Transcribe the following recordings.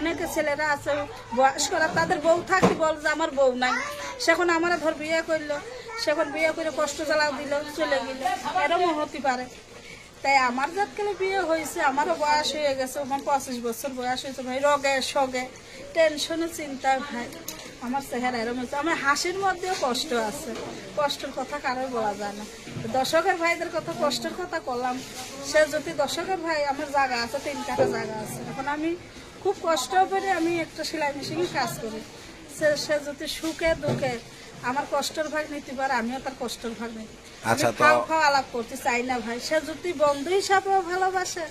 অনেকে ছেলেরা আছে বয়স করা তাদের বউ থাকতে বল যে আমার বউ নাই, সেখন আমার ধর বিয়ে করলো, সেখন বিয়ে করে কষ্ট জ্বালাও দিল, চলে গেল, এরকম হতে পারে। তাই আমার যাতকালে বিয়ে হয়েছে, আমারও বয়স হয়ে গেছে, আমার 25 বছর বয়স হয়েছে ভাই, রগে সগে টেনশনে চিন্তায় ভাই আমার চেহারা এরকম হয়েছে। আমার হাসির মধ্যেও কষ্ট আছে, কষ্টের কথা কারোর বলা যায় না। দর্শকের ভাইদের কথা কষ্টের কথা করলাম, সে যদি দর্শকের ভাই আমার জায়গা আছে, 3 কাঠা জায়গা আছে, এখন আমি খুব কষ্ট করে আমি একটা সেলাই মেশিনে কাজ করি। সে যদি সুখে দুঃখে আমার কষ্টের ভাগ নিতে পারে, আমিও তার কষ্টের ভাগ নিতে। আচ্ছা, খাও খাও আলাপ করতে চাই না ভাই। সে যদি বন্ধু হিসাবেও ভালোবাসে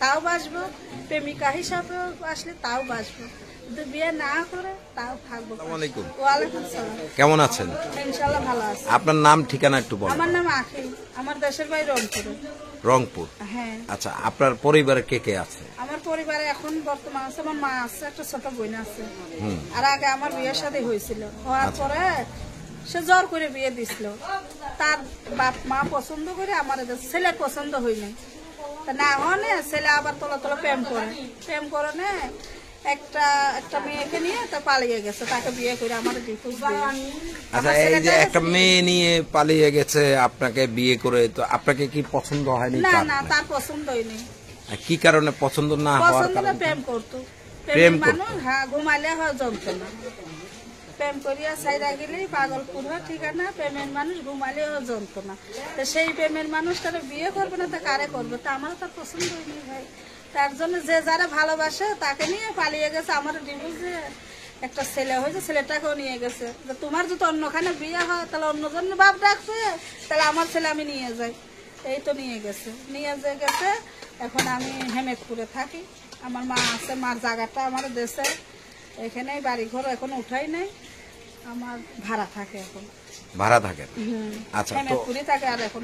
তাও বাসবো, প্রেমিকা হিসাবেও আসলে তাও বাসবো, যদি বিয়ে না করে তাও থাকবো। ওয়ালাইকুম সালাম। কেমন আছেন? ইনশাল্লাহ ভালো আছে। আপনার নাম ঠিকানা একটু বলুন। আমার নাম আখি, আমার দেশের বাড়ি রংপুরে। রংপুর? হ্যাঁ। আচ্ছা, আপনার পরিবারে কে কে আছে? আমার পরিবারে এখন বর্তমান আছে আমার মা আছে, একটা ছোট বোন আছে। আর আগে আমার বিয়ের সাথে হয়েছিল, হওয়ার পরে সে জোর করে বিয়ে দিছিল। তার বাপ মা পছন্দ করে, আমার ছেলে পছন্দ হয়নি, তা না হনে ছেলে আবার তোলা তোলা প্রেম করে না একটা মেয়েকে নিয়ে তা পালিয়ে গেছে, তাকে বিয়ে করে আমার ডিভোর্স দিয়ে। আচ্ছা, এই যে একটা মেয়ে নিয়ে পালিয়ে গেছে আপনাকে বিয়ে করে, তো আপনাকে কি পছন্দ হয়নি? না না, তার পছন্দ হয়নি। কি কারণে পছন্দ না হওয়ার কারণে? প্রেম করতো, প্রেম মানুষ। হ্যাঁ, ঘুমাইলে হয় যন্ত্রণা, প্রেম করিয়া সাইরা গেলেই পাগলপুর হয় ঠিকানা। প্রেমের মানুষ ঘুমাইলে হয় যন্ত্রণা, তো সেই প্রেমের মানুষ তারা বিয়ে করবে না, তা কারে করবে? তা আমারও তার পছন্দ হয়নি ভাই। তার জন্য যে যারা ভালোবাসে তাকে নিয়ে পালিয়ে গেছে। আমার ডিভোর্সে একটা ছেলে হয়েছে, ছেলেটাকেও নিয়ে গেছে। তোমার যদি অন্যখানে বিয়ে হয় তাহলে অন্যজন বাপ ডাকছে, তাহলে আমার ছেলে আমি নিয়ে যাই। এই তো নিয়ে গেছে, গেছে। এখন আমি হেমেদপুরে থাকি, আমার মা আছে, মার জায়গাটা আমার দেশে, এখানেই বাড়ি ঘর এখন উঠাই নাই, আমার ভাড়া থাকে এখন। ভাড়া থাকেন? আচ্ছা, হেমেদপুরে থাকে। আর এখন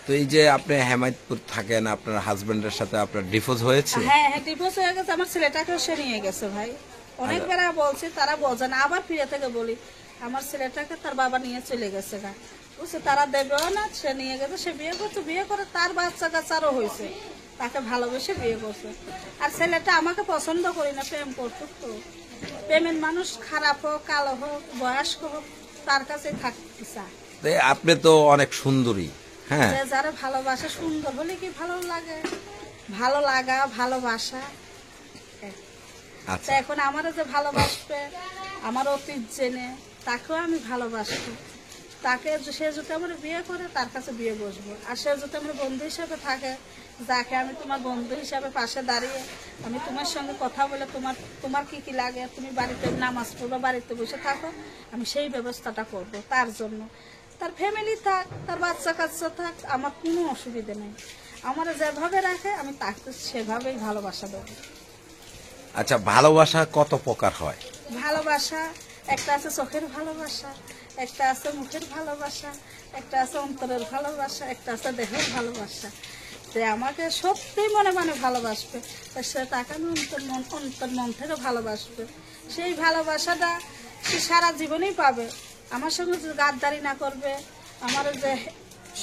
তো এই যে আপনি হেমায়তপুর থাকেন, আপনার হাজবেন্ডের সাথে আপনার ডিভোর্স হয়েছে? হ্যাঁ হ্যাঁ, ডিভোর্স হয়ে গেছে। আমার ছেলেটাকেও সে নিয়ে গেছে ভাই। অনেক বেড়া বলছি, তারা বোঝে না। আবার ফিরে থেকে বলি, আমার ছেলেটাকে তার বাবা নিয়ে চলে গেছে গা, বুঝছে, তারা দেবেও না, সে নিয়ে গেছে। সে বিয়ে করছে, বিয়ে করে তার বাচ্চা কাচ্চারও হয়েছে, তাকে ভালোবেসে বিয়ে করছে। আর ছেলেটা আমাকে পছন্দ করি না, প্রেম করতো। তো প্রেমের মানুষ খারাপ হোক, কালো হোক, বয়স্ক হোক, তার কাছে থাকতে চায়। আপনি তো অনেক সুন্দরী। হ্যাঁ, যারা ভালোবাসা, সুন্দর হলে কি ভালো লাগে, ভালো লাগা ভালোবাসা। আচ্ছা, এখন আমারও যে ভালোবাসবে, আমার অতীত জেনে তাকেও আমি ভালোবাসবো। তাকে সে যদি আমার বিয়ে করে, তার কাছে বিয়ে বসবো। আর সে যদি আমার বন্ধু হিসাবে থাকে, যাকে আমি তোমার বন্ধু হিসাবে পাশে দাঁড়িয়ে আমি তোমার সঙ্গে কথা বলে, তোমার কি কি লাগে, তুমি বাড়িতে নামাজ পড়বো, বাড়িতে বসে থাকো, আমি সেই ব্যবস্থাটা করব তার জন্য। তার ফ্যামিলি থাক, তার বাচ্চা কাচ্চা থাক, আমার কোনো অসুবিধা নেই। আমার যেভাবে রাখে আমি তাকে সেভাবেই ভালোবাসা দেবো। আচ্ছা, ভালোবাসা কত প্রকার হয়? ভালোবাসা একটা আছে চোখের ভালোবাসা, একটা আছে মুখের ভালোবাসা, একটা আছে অন্তরের ভালোবাসা, একটা আছে দেহের ভালোবাসা। যে আমাকে সত্যি মনে মনে ভালোবাসবে, সে তাকে আমি অন্তর মন থেকে ভালোবাসবে। সেই ভালোবাসাটা সে সারা জীবনেই পাবে। আমার সঙ্গে যে গাদ্দারি না করবে, আমার যে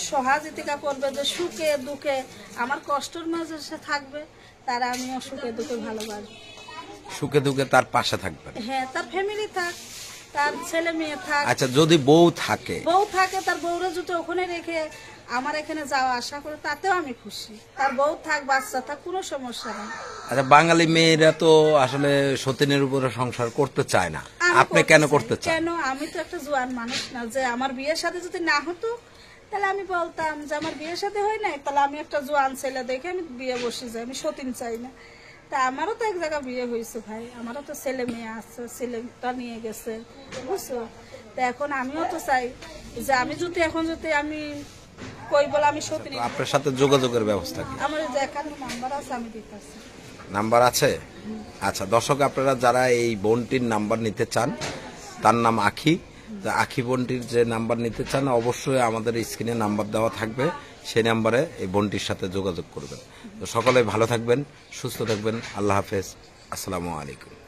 সহযোগিতা করবে, যে সুখে দুঃখে আমার কষ্টের মাঝে সে থাকবে, তারা আমিও সুখে দুঃখে ভালোবাসবো। সুখে দুঃখে তার পাশে থাকবেন? হ্যাঁ, তার ফ্যামিলি থাক, তার ছেলে মেয়ে থাক। আচ্ছা, যদি বউ থাকে, তার বউরা যদি ওখানে রেখে আমার এখানে যাওয়া আসা করে, তাতেও আমি খুশি। তার বউ থাক, বাচ্চা থাক, কোনো সমস্যা নেই। আচ্ছা, বাঙালি মেয়েরা তো আসলে সতীনের উপরে সংসার করতে চায় না, আপনি কেন করতে চান? কেন? আমি তো একটা জোয়ান মানুষ না, যে আমার বিয়ের সাথে যদি না হতো তাহলে আমি বলতাম যে আমার বিয়ের সাথে হয় নাই, তাহলে আমি একটা জোয়ান ছেলে দেখে আমি বিয়ে বসে যাই, আমি সতীন চাই না। তা আমারও তো এক জায়গায় বিয়ে হয়েছে ভাই, আমারও তো ছেলে মেয়ে আছে, ছেলেটা নিয়ে গেছে, বুঝছো। তা এখন আমিও তো চাই যে আমি যদি আমি কই বলে আমি সতীন। আপনার সাথে যোগাযোগের ব্যবস্থা কি? আমার যে একান্ন নাম্বার আছে, আমি দিতেছি। নাম্বার আছে? আচ্ছা, দর্শক আপনারা যারা এই বোনটির নাম্বার নিতে চান, তার নাম আখি, আখি বোনটির যে নাম্বার নিতে চান, অবশ্যই আমাদের স্ক্রিনে নাম্বার দেওয়া থাকবে, সেই নাম্বারে এই বোনটির সাথে যোগাযোগ করবেন। তো সকলে ভালো থাকবেন, সুস্থ থাকবেন। আল্লাহ হাফেজ, আসসালামু আলাইকুম।